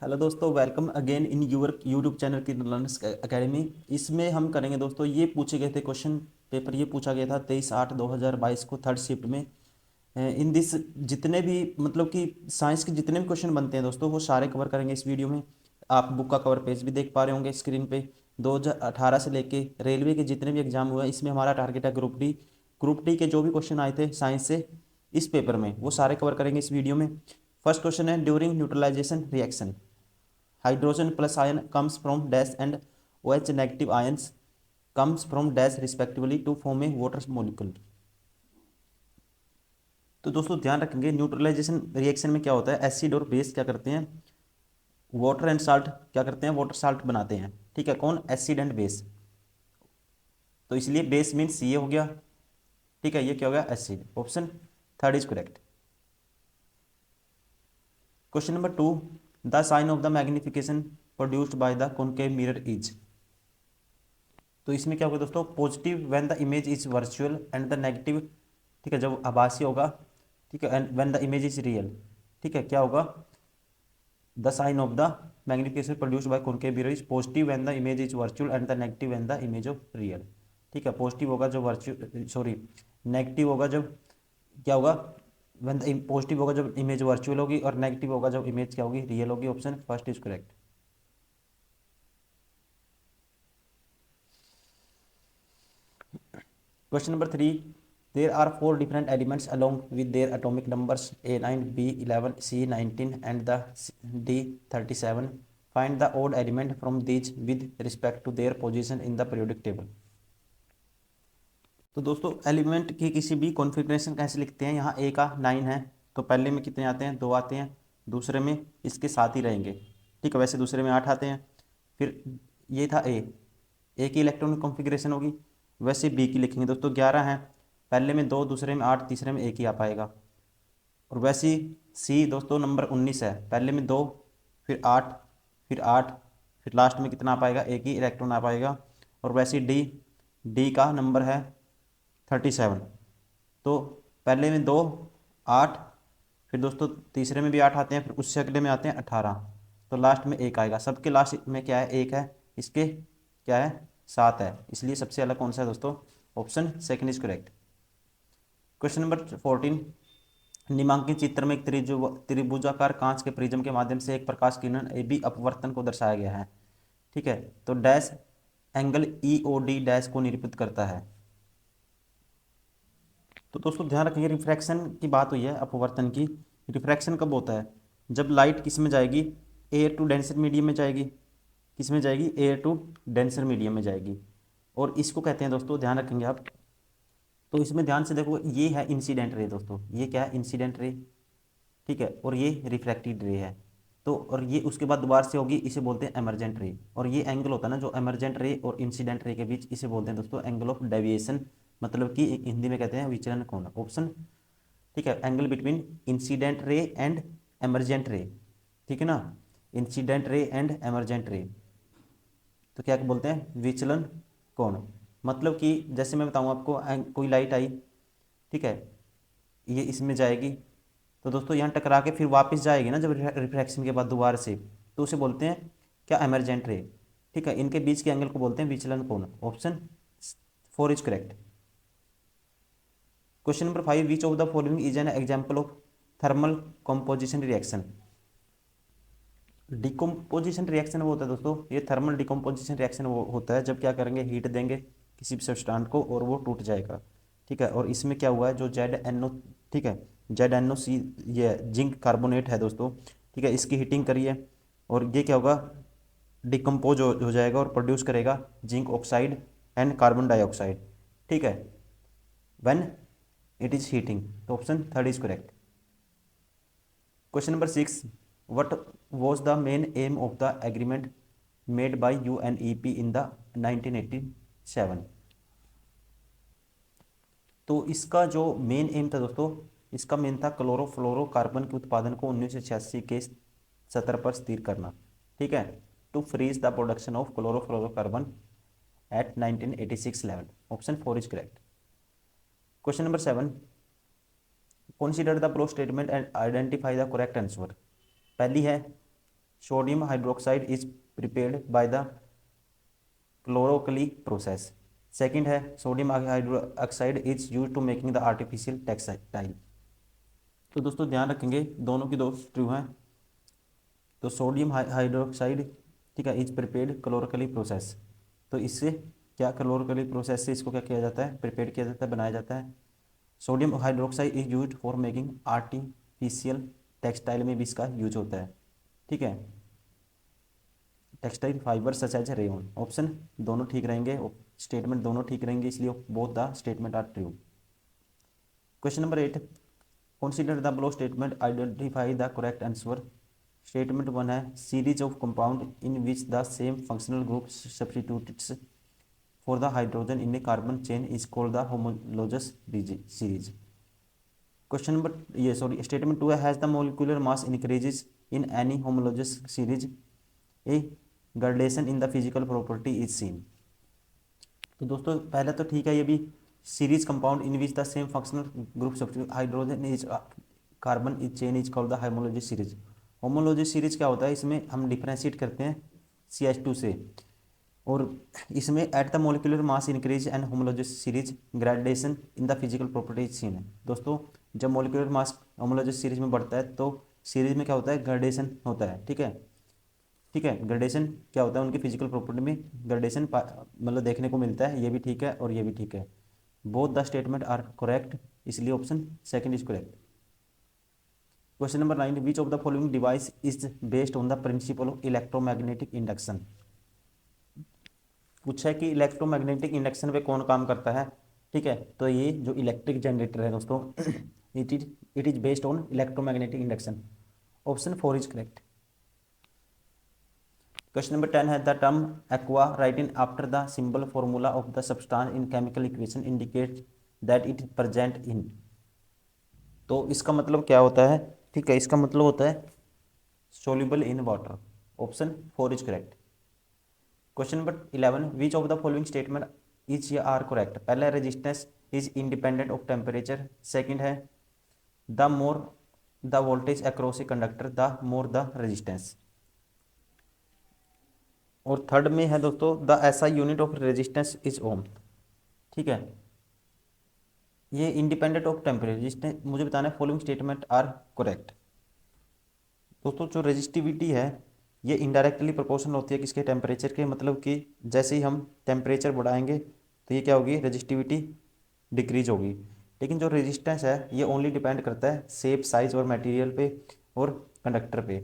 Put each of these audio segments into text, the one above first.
Hello दोस्तों, welcome again in your YouTube channel की learners academy. इसमें हम करेंगे दोस्तों, ये पूछे गए थे क्वेश्चन पेपर। ये पूछा गया था 23/8/2022 को थर्ड शिफ्ट में। इन दिस जितने भी मतलब कि साइंस के जितने भी क्वेश्चन बनते हैं दोस्तों, वो सारे कवर करेंगे इस वीडियो में। आप बुक का कवर पेज भी देख पा रहे होंगे स्क्रीन पे। 2018 से लेके रेलवे के जितने भी एग्जाम हुए हैं, इसमें हमारा टारगेट है ग्रुप डी के जो भी क्वेश्चन आए थे साइंस से इस पेपर में, वो सारे कवर करेंगे इस वीडियो में। फर्स्ट क्वेश्चन है, during neutralization reaction hydrogen plus ion comes from dash and OH negative ions comes from dash respectively to form a water molecule। तो दोस्तों ध्यान रखेंगे, न्यूट्रलाइजेशन रिएक्शन में क्या होता है, एसिड और बेस क्या करते हैं, वाटर एंड साल्ट क्या करते हैं, वाटर साल्ट बनाते हैं। ठीक है, कौन, एसिड एंड बेस। तो इसलिए बेस मीन सी हो गया। ठीक है, ये क्या हो गया, acid. Option third is correct. Question number 2, the sign of the magnification produced by the concave mirror is. तो इसमें क्या होगा दोस्तों, positive when the image is virtual and the negative, ठीक है, जब आभासी होगा। ठीक है, and when the image is real. ठीक है, क्या होगा, the sign of the magnification produced by concave mirror is positive when the image is virtual and the negative when the image of real. ठीक है, पॉजिटिव होगा जब virtual, sorry, negative होगा जब, क्या होगा, व्हेन द पॉजिटिव होगा जब इमेज वर्चुअल होगी, और नेगेटिव होगा जब इमेज क्या होगी, रियल होगी। Option first is correct. Question number 3. There are four different elements along with their atomic numbers A9, B11, C19 and the D37. Find the odd element from these with respect to their position in the periodic table. तो दोस्तों element की किसी भी configuration कैसे लिखते हैं, यहाँ ए का 9 है, तो पहले में कितने आते हैं, 2 आते हैं। दूसरे में इसके साथ ही रहेंगे। ठीक है, वैसे दूसरे में 8 आते हैं। फिर ये था ए की इलेक्ट्रॉनिक कॉन्फ़िगरेशन होगी। वैसे बी की लिखेंगे दोस्तों, 11 है, पहले में 2, दूसरे में 8, तीसरे में एक ही आ पाएगा। और वैसे ही सी दोस्तों नंबर 19 है, पहले में 2, फिर 8, फिर 8, फिर लास्ट में कितना आ पाएगा, एक ही इलेक्ट्रॉन आ पाएगा। और वैसे ही डी डी का नंबर है 37। तो पहले में 2, 8, फिर दोस्तों तीसरे में भी 8 आते हैं, फिर उससे अगले में आते हैं 18। तो लास्ट में एक आएगा, सबके लास्ट में क्या है, एक है, इसके क्या है, 7 है, इसलिए सबसे अलग कौन सा है दोस्तों, option second is correct. Question number 14, निम्नांकित चित्र में एक त्रिभुजाकार कांच के प्रिज्म के माध्यम से एक प्रकाश किरण ए बी अपवर्तन को दर्शाया गया है। ठीक है, तो dash angle E O D dash को निरूपित करता है। तो दोस्तों ध्यान रखेंगे, रिफ्रैक्शन की बात हुई है, अपवर्तन की। रिफ्रैक्शन कब होता है, जब लाइट किस में जाएगी, एयर टू डेंसर मीडियम में जाएगी। किस में जाएगी, एयर टू डेंसर मीडियम में जाएगी। और इसको कहते हैं दोस्तों, ध्यान रखेंगे आप। तो इसमें ध्यान से देखो, ये है इंसिडेंट रे दोस्तों, ये क्या है, इंसिडेंट रे। ठीक है, और ये रिफ्रैक्टेड रे है। तो और ये उसके बाद दोबारा से होगी, इसे बोलते हैं एमरजेंट रे। और ये एंगल होता है ना जो एमरजेंट रे और इंसिडेंट रे के बीच, इसे बोलते हैं दोस्तों एंगल ऑफ डेविएशन, मतलब कि हिंदी में कहते हैं विचलन कोण। ऑप्शन, ठीक है, angle between incident ray and emergent रे। ठीक है ना, इंसिडेंट रे एंड एमरजेंट रे, तो क्या बोलते हैं, विचलन कोण। मतलब कि जैसे मैं बताऊं आपको, कोई लाइट आई, ठीक है, ये इसमें जाएगी, तो दोस्तों यहाँ टकरा के फिर वापस जाएगी ना जब रिफ्रैक्शन के बाद दोबारा से, तो उसे बोलते हैं क्या, एमरजेंट रे। ठीक है, इनके बीच के एंगल को बोलते हैं विचलन कोण। Option four is correct. Question number 5, which of the following is an example of thermal composition reaction. Decomposition reaction वो होता है दोस्तों, ये थर्मल डिकम्पोजिशन रिएक्शन वो होता है जब क्या करेंगे, हीट देंगे किसी भी सब्सटेंस को और वो टूट जाएगा। ठीक है, और इसमें क्या हुआ है, जो ZnO, ठीक है, ZnOC, ये जिंक कार्बोनेट है दोस्तों। ठीक है, इसकी हीटिंग करिए और ये क्या होगा, डिकम्पोज हो जाएगा और प्रोड्यूस करेगा zinc oxide and carbon dioxide. ठीक है, व्हेन इट इज हीटिंग। तो option third is correct. Question number 6, what was the main aim of the agreement made by UNEP in the 1987। तो इसका जो मेन एम था दोस्तों, इसका मेन था क्लोरोफ्लोरोकार्बन के उत्पादन को 1986 के स्तर पर स्थिर करना। ठीक है, to freeze the production of chlorofluorocarbon at 1986 level. Option four is correct. Question number 7, consider the pro statement and identify the correct answer. पहली है sodium hydroxide is prepared by the chloralkali process. Second है sodium hydroxide is use to making the artificial textile. तो दोस्तों ध्यान रखेंगे दोनों की दो ट्रू हैं। तो सोडियम हाइड्रोक्साइड, ठीक है, इज प्रिपेयर्ड क्लोरोकली प्रोसेस। तो इससे क्या, क्लोरोकली प्रोसेस से इसको क्या किया जाता है, प्रिपेयर किया जाता है, बनाया जाता है। Sodium hydroxide is use for making artificial textile में भी इसका यूज होता है, ठीक है। Textile fibre such as rayon. Option दोनों ठीक रहेंगे, स्टेटमेंट दोनों ठीक रहेंगे, इसलिए both the statement are true. Question number 8, consider the below statement, identify the correct answer. Statement 1 है series of compound in which the same functional group substitutes for the hydrogen in a carbon chain is called the homologous series. Question number ये sorry statement 2 है has the molecular mass increases in any homologous series, a gradation in the physical property is seen. तो दोस्तों पहले तो ठीक है, ये भी series compound in which the same functional group hydrogen is carbon is chain is called the homologous series. Homologous series क्या होता है, इसमें हम डिफ्रेंशिएट करते हैं CH2 से, और इसमें at the molecular mass increase and homologous series gradation in the physical property is seen है। दोस्तों जब मोलिकुलर मास होमोलोजस सीरीज में बढ़ता है तो सीरीज में क्या होता है, ग्रेडेशन होता है, ठीक है। ठीक है, ग्रेडेशन क्या होता है, उनकी फिजिकल प्रॉपर्टी में ग्रेडेशन मतलब देखने को मिलता है। ये भी ठीक है और ये भी ठीक है, both the statement are correct, इसलिए option second is correct. Question number 9, which of the following device is based on the principle of electromagnetic induction. पूछा है कि इलेक्ट्रोमैग्नेटिक इंडक्शन पे कौन काम करता है, ठीक है। तो ये जो इलेक्ट्रिक जनरेटर है दोस्तों it is based on electromagnetic induction. Option 4 is correct. Question number 10 है the term aqua writing after the symbol formula of the substance in chemical equation indicate that it present in. तो इसका मतलब क्या होता है, ठीक है, इसका मतलब होता है soluble in water. Option 4 is correct. Question number 11, which of the following statement is या आर करेक्ट। पहला resistance is independent of temperature. Second है the more the voltage across a conductor the more the resistance. और third में है दोस्तों the SI unit of resistance is ohm, ठीक है। ये इंडिपेंडेंट ऑफ टेम्परेचर रेजिस्टेंस मुझे बताना है, फॉलोइंग स्टेटमेंट आर करेक्ट। दोस्तों जो रेजिस्टिविटी है ये इनडायरेक्टली प्रोपोर्शनल होती है किसके, टेम्परेचर के। मतलब कि जैसे ही हम टेम्परेचर बढ़ाएंगे तो ये क्या होगी, रेजिस्टिविटी डिक्रीज होगी। लेकिन जो रेजिस्टेंस है ये ओनली डिपेंड करता है शेप, साइज और मटेरियल पे और कंडक्टर पे,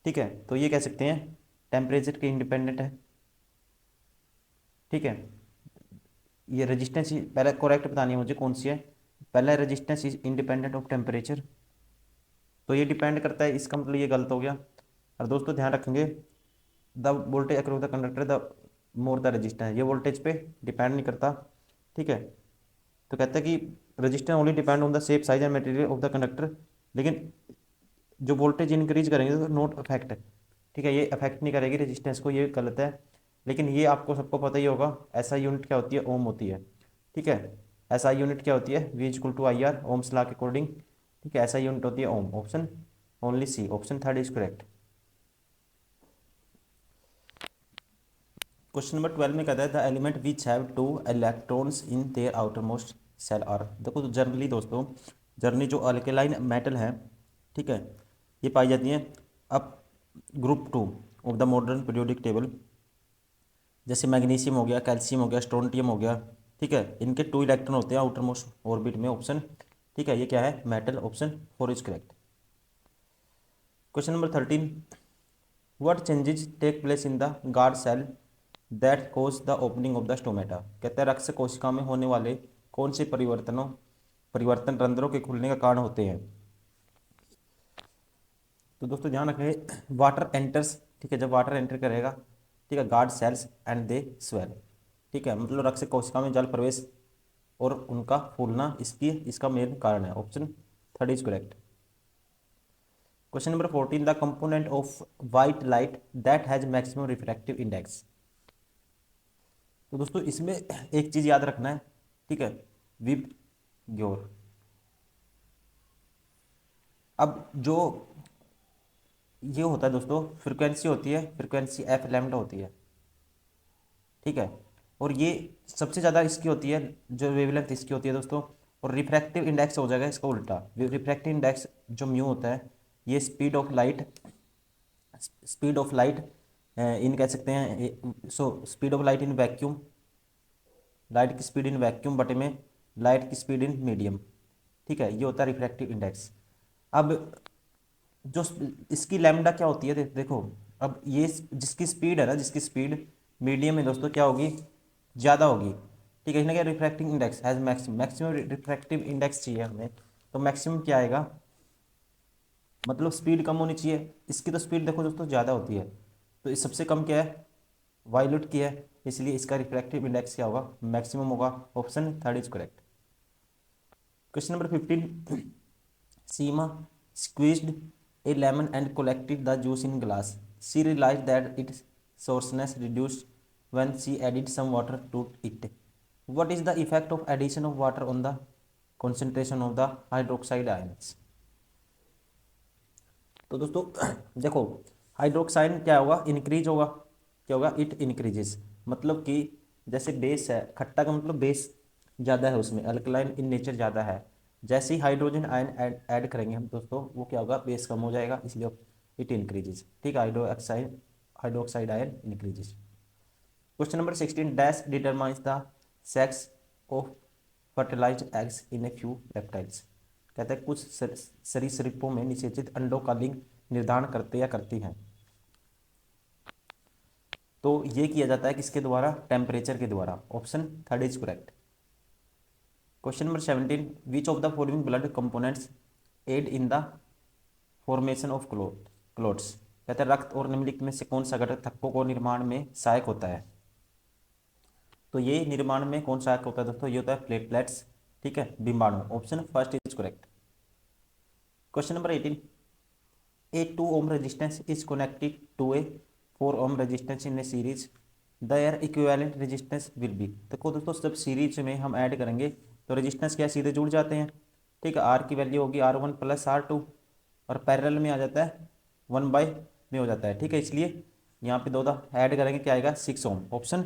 ठीक है। तो ये कह सकते हैं टेम्परेचर के इंडिपेंडेंट है, ठीक है। ये रेजिस्टेंस पहले करेक्ट बतानी है मुझे कौन सी है। पहला resistance is independent of temperature, तो ये डिपेंड करता है, इसका मतलब ये गलत हो गया। और दोस्तों ध्यान रखेंगे the voltage across the conductor the more the resistance, ये वोल्टेज पे डिपेंड नहीं करता, ठीक है। तो कहता है कि resistance only depend on the shape, size and material of the conductor. लेकिन जो वोल्टेज इंक्रीज करेंगे तो नॉट अफेक्ट, ठीक है, ये अफेक्ट नहीं करेगी रेजिस्टेंस को, ये गलत है। लेकिन ये आपको सबको पता ही होगा ऐसा यूनिट क्या होती है, ओम होती है, ठीक है। ऐसा यूनिट क्या होती है, V equal to IR, ohm's law के अकॉर्डिंग, ठीक है। ऐसा यूनिट होती है ohm. Option only C, option third is correct. Question number 12 में कहता है the element which have 2 electrons in their outer most shell are. देखो तो जनरली दोस्तों, जनरली जो अल्केलाइन मेटल है, ठीक है, ये पाई जाती हैं अब group 2 of the modern periodic table. जैसे मैग्नीशियम हो गया, कैल्शियम हो गया, स्ट्रोंटियम हो गया, ठीक है। इनके 2 इलेक्ट्रॉन होते हैं आउटर मोस्ट ऑर्बिट में। ऑप्शन, ठीक है, ये क्या है, metal. Option 4 is correct. Question number 13, what changes take place in the guard cell that cause the opening of the stomata. कहते हैं रक्त कोशिका में होने वाले कौन से परिवर्तन रंध्रों के खुलने का कारण होते हैं। तो दोस्तों ध्यान रखें वाटर एंटर्स, ठीक है, जब वाटर एंटर करेगा, ठीक है, guard cells and they swell, ठीक है, मतलब रक्त कोशिका में जल प्रवेश और उनका फूलना इसका मेन कारण है। Option third is correct. Question number 14, the component of white light that has maximum refractive index. तो दोस्तों इसमें एक चीज याद रखना है, ठीक है, विब ग्योर। अब जो ये होता है दोस्तों, फ्रिक्वेंसी होती है, फ्रिक्वेंसी एफ लैम्डा होती है, ठीक है। और ये सबसे ज़्यादा इसकी होती है, जो वेवलेंथ इसकी होती है दोस्तों। और रिफ्रैक्टिव इंडेक्स हो जाएगा इसका उल्टा। रिफ्रैक्टिव इंडेक्स जो म्यू होता है, ये स्पीड ऑफ लाइट इन कह सकते हैं। So speed of light in vacuum, light की स्पीड इन वैक्यूम बटे में लाइट की स्पीड इन मीडियम, ठीक है। ये होता है रिफ्रैक्टिव इंडेक्स। अब जो इसकी लैम्डा क्या होती है, देखो। अब ये जिसकी स्पीड है ना, जिसकी स्पीड मीडियम में दोस्तों क्या होगी, ज़्यादा होगी, ठीक है। इसने क्या, refractive index has maximum, maximum refractive index चाहिए हमें। तो मैक्सिमम क्या आएगा, मतलब स्पीड कम होनी चाहिए। इसकी तो स्पीड देखो दोस्तों ज़्यादा होती है, तो इस सबसे कम क्या है, वायलेट की है, इसलिए इसका रिफ्रैक्टिव इंडेक्स क्या होगा, मैक्सिमम होगा। Option third is correct. Question number 15, Seema squeezed a lemon and collected the juice in glass. She realized that its sourness reduced when she added some water to it. What is the effect of addition of water on the concentration of the hydroxide ions? तो दोस्तों देखो, hydroxide क्या होगा, increase होगा। क्या होगा, it increases, मतलब कि जैसे बेस है, खट्टा का मतलब बेस ज़्यादा है उसमें, अल्कलाइन इन नेचर ज़्यादा है। जैसे ही हाइड्रोजन आयन ऐड करेंगे हम दोस्तों, वो क्या होगा, बेस कम हो जाएगा, इसलिए इट इंक्रीजेस, ठीक है। Hydroxide ion increases. Question number 16, dash determines the sex of fertilised eggs in a few reptiles. कहता है कुछ सरीसृपों में निषेचित अंडों का लिंग निर्धारण करते या करती हैं। तो ये किया जाता है किसके द्वारा, टेम्परेचर के द्वारा। Option third is correct. Question number 17, which of the following blood components aid in the formation of clots. कहते हैं रक्त और निम्नलिखित में से कौन सा घटक थक्कों को निर्माण में सहायक होता है। तो ये निर्माण में कौन सहायक होता है दोस्तों, ये होता है प्लेटलेट्स, ठीक है, डिम्बाणु। Option first is correct. Question number 18, a 2 ohm resistance is connected to a 4 ohm resistance in a series, their equivalent resistance will be। देखो दोस्तों, जब सीरीज में हम ऐड करेंगे तो रेजिस्टेंस क्या सीधे जुड़ जाते हैं, ठीक है। आर की वैल्यू होगी R1 प्लस R2, और पैरेलल में आ जाता है 1 बाई में हो जाता है, ठीक है। इसलिए यहाँ पे दो ऐड करेंगे, क्या आएगा, 6 ohm. Option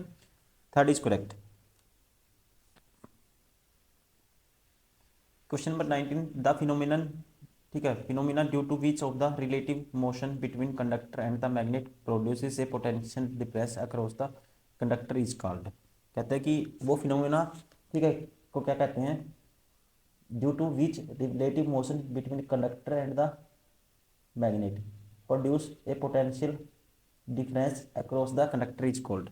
third is correct. Question number 19, the phenomenon, ठीक है, phenomena due to which of the relative motion between conductor and the magnet produces a potential difference across the conductor is called. कहते हैं कि वो phenomena, ठीक है, को क्या कहते हैं, due to which relative motion between conductor and the magnet produce a potential difference across the conductor is called.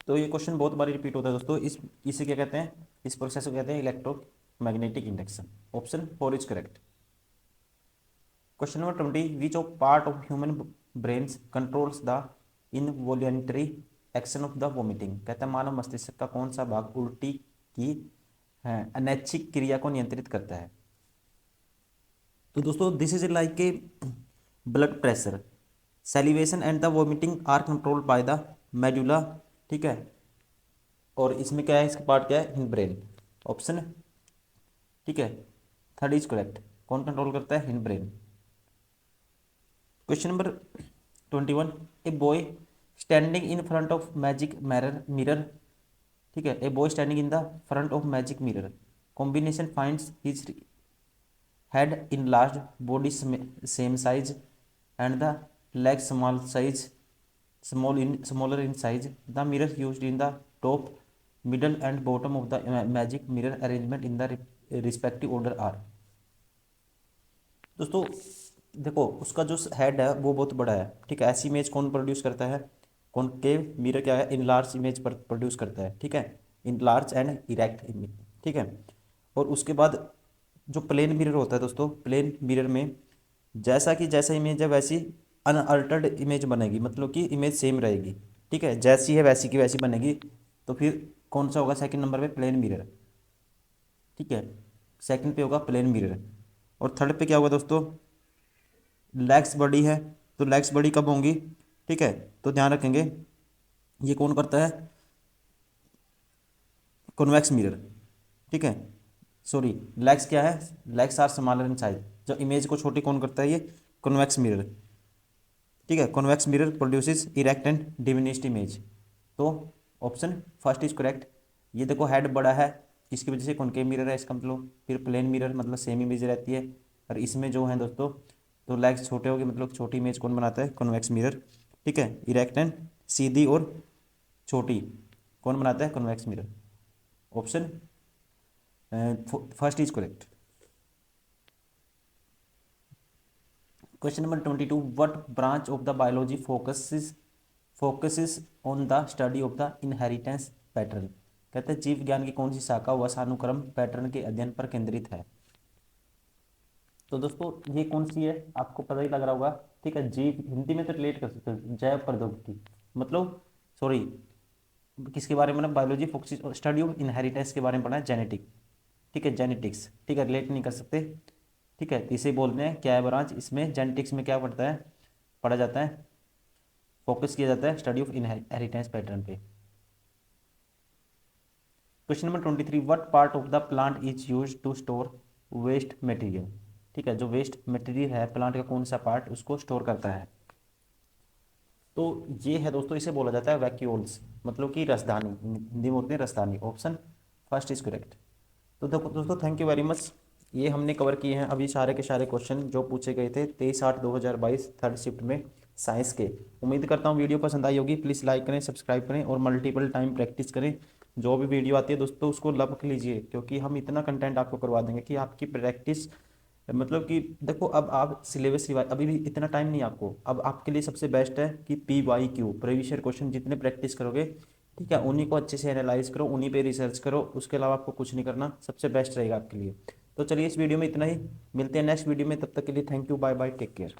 तो ये क्वेश्चन बहुत बारी रिपीट होता है दोस्तों। इसे क्या कहते हैं, इस प्रोसेस को कहते हैं electromagnetic induction. Option four is correct. Question number 20, which of part of human brains controls the involuntary action of the vomiting. कहता है मानव मस्तिष्क का कौन सा भाग उल्टी की अनैच्छिक क्रिया को नियंत्रित करता है। तो दोस्तों this is like a blood pressure, salivation and the vomiting are controlled by the medulla, ठीक है। और इसमें क्या है, इसका पार्ट क्या है, हिंड ब्रेन। ऑप्शन, ठीक है, थर्ड इज करेक्ट। कौन कंट्रोल करता है, hind brain. Question number 21, a boy standing in front of magic mirror, ठीक है, a boy standing in the front of magic mirror combination finds his head in large, body same size and the leg smaller in size. The mirror used in the top, middle and bottom of the magic mirror arrangement in the respective order are. दोस्तों देखो, उसका जो head है वो बहुत बड़ा है, ठीक है। ऐसी इमेज कौन प्रोड्यूस करता है, कॉनकेव मिरर क्या है, इन लार्ज इमेज पर प्रोड्यूस करता है, ठीक है, in large and erect image, ठीक है। और उसके बाद जो प्लेन मिरर होता है दोस्तों, प्लेन मिरर में जैसा इमेज है वैसी अनअल्टर्ड इमेज बनेगी, मतलब कि इमेज सेम रहेगी, ठीक है, जैसी है वैसी की वैसी बनेगी। तो फिर कौन सा होगा सेकंड नंबर पे, प्लेन मिरर, ठीक है। सेकंड पे होगा प्लेन मिरर। और थर्ड पे क्या होगा दोस्तों, लेग्स बड़ी है, तो लेग्स बड़ी कब होंगी, ठीक है। तो ध्यान रखेंगे, ये कौन करता है, कॉन्वेक्स मिरर, ठीक है। सॉरी, लेग्स क्या है, legs are smaller in size, जो इमेज को छोटी कौन करता है, ये कॉन्वेक्स मिरर। ठीक है, convex mirror produces erect and diminished image. तो ऑप्शन फर्स्ट इज करेक्ट। ये देखो हेड बड़ा है, इसकी वजह से कॉनकेव मिरर है इसका मतलब। फिर प्लेन मिरर मतलब सेम इमेज रहती है। और इसमें जो है दोस्तों, तो लेग्स छोटे हो गए, मतलब छोटी इमेज कौन बनाता है? Convex mirror. ठीक है, इरेक्ट एंड सीधी और छोटी कौन बनाता है? Convex mirror. Option first is correct. Question number 22, what branch of the biology focuses on the study of the inheritance pattern. कहते हैं जीव विज्ञान की कौन सी शाखा वंशानुक्रम पैटर्न के अध्ययन पर केंद्रित है। तो दोस्तों ये कौन सी है आपको पता ही लग रहा होगा। ठीक है, जीव हिंदी में तो रिलेट कर सकते हो, जैव प्रौद्योगिकी मतलब, सॉरी, किसके बारे में ना? Biology focuses study of inheritance के बारे में पढ़ा है, जेनेटिक। ठीक है, जेनेटिक्स। ठीक है, रिलेट नहीं कर सकते। ठीक है, तो इसे बोलते हैं क्या है ब्रांच, इसमें जेनेटिक्स में क्या पढ़ता है, पढ़ा जाता है, फोकस किया जाता है स्टडी ऑफ इनहेरिटेंस पैटर्न पे। Question number 23, what part of the plant is use to store waste material. ठीक है, जो वेस्ट मटेरियल है प्लांट का कौन सा पार्ट उसको स्टोर करता है। तो ये है दोस्तों, इसे बोला जाता है वैक्यूल्स, मतलब कि रसदानी, हिंदी में बोलते हैं रसदानी। Option first is correct. तो देखो दोस्तों, थैंक यू वेरी मच। ये हमने कवर किए हैं अभी सारे के सारे क्वेश्चन जो पूछे गए थे 23/8/2022 थर्ड शिफ्ट में साइंस के। उम्मीद करता हूँ वीडियो पसंद आई होगी। प्लीज़ लाइक करें, सब्सक्राइब करें और मल्टीपल टाइम प्रैक्टिस करें। जो भी वीडियो आती है दोस्तों उसको लपक लीजिए, क्योंकि हम इतना कंटेंट आपको करवा देंगे कि आपकी प्रैक्टिस, मतलब कि देखो अब आप सिलेबस रिवाइज, अभी भी इतना टाइम नहीं आपको, अब आपके लिए सबसे बेस्ट है कि PYQ प्रीवियस ईयर क्वेश्चन जितने प्रैक्टिस करोगे, ठीक है, उन्हीं को अच्छे से एनालाइज करो, उन्हीं पे रिसर्च करो, उसके अलावा आपको कुछ नहीं करना, सबसे बेस्ट रहेगा आपके लिए। तो चलिए इस वीडियो में इतना ही, मिलते हैं नेक्स्ट वीडियो में, तब तक के लिए thank you, bye bye, take care.